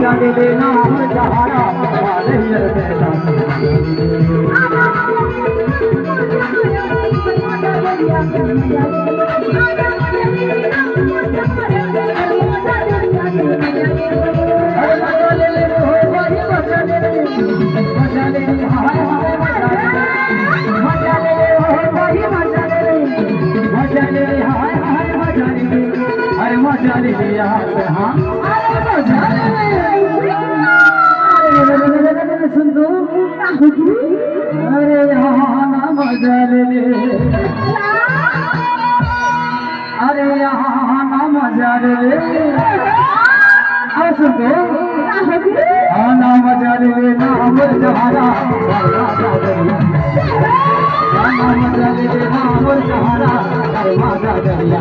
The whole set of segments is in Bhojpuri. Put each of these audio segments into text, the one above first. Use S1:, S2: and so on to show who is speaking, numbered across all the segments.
S1: मजा ले लेना जहारा वाले सुन दो अरे यहाँ ना मजा ले ले अरे यहाँ ना मजा ले ले सुन दो हाँ ना मजा ले ले ना अमर जहारा ना मजा ले ले ना अमर जहारा माता दरिया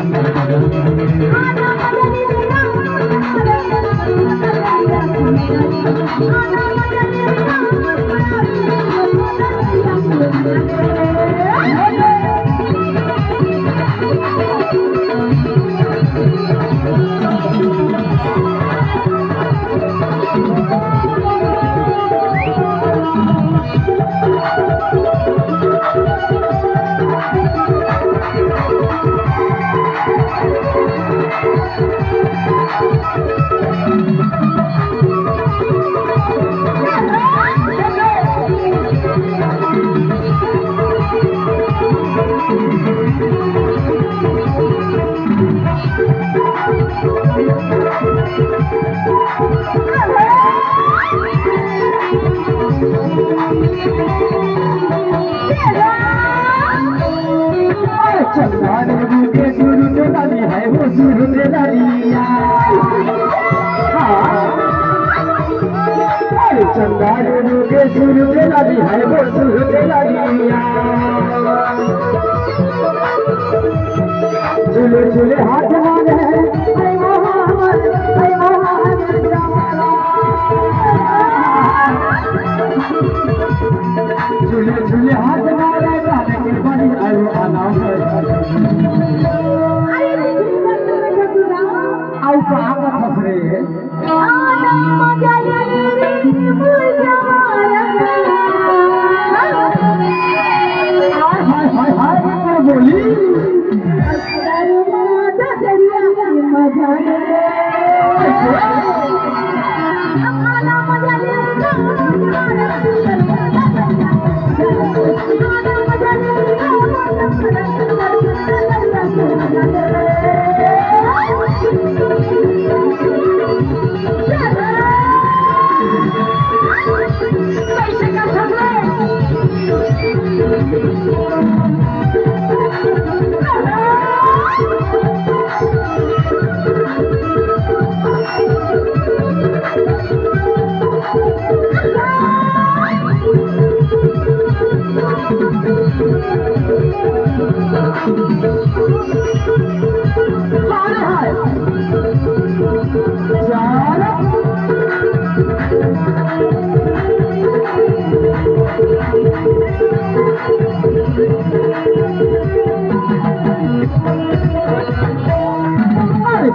S1: है वो शुरू से लड़िया चंदा के शुरू से लड़ी है वो शुरू से लड़िया झूले झूले हाथ मारे झूले झूले हाथ मारे गाने के बड़ी आयु आना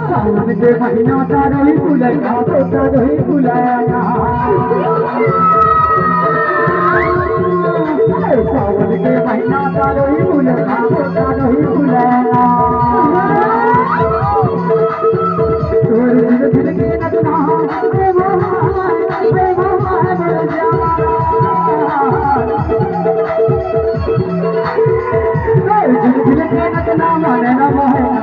S1: सावन के महीना तारो ही बुलाया तो तारो ही बुलाया सावन के महीना तारो ही बुलाया तो तारो ही बुलाया तोर दिल दिल के नचना दिल के नचना माने ना मोहना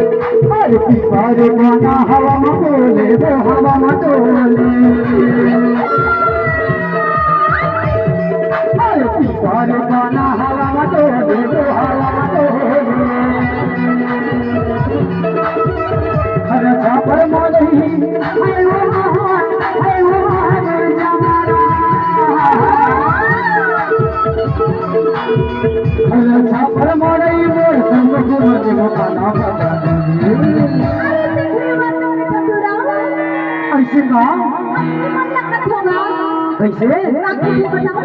S1: पिपारे गाना हवा में बोले वो हवा में डोले पिपारे गाना हवा में डोले वो हवा में डोले हर छापर मोली है वो जमाना हर छापर मोली मोर संग गुरु देव गाना बजा कैसे का कैसे कैसा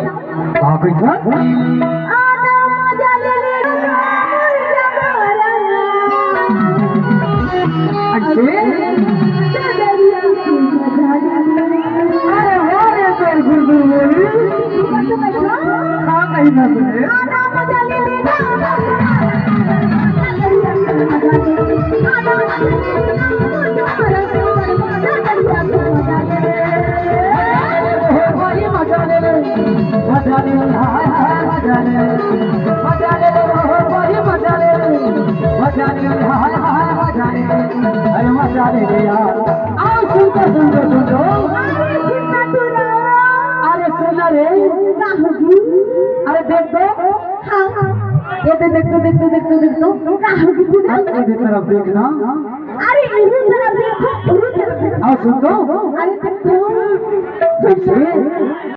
S1: अरे सुना रे अरे देख दो ये देखो देखो देखो देखो तरफ देखना
S2: अरे इधर तरफ देखो
S1: आओ सुन दो
S2: अरे देखो
S1: कैसे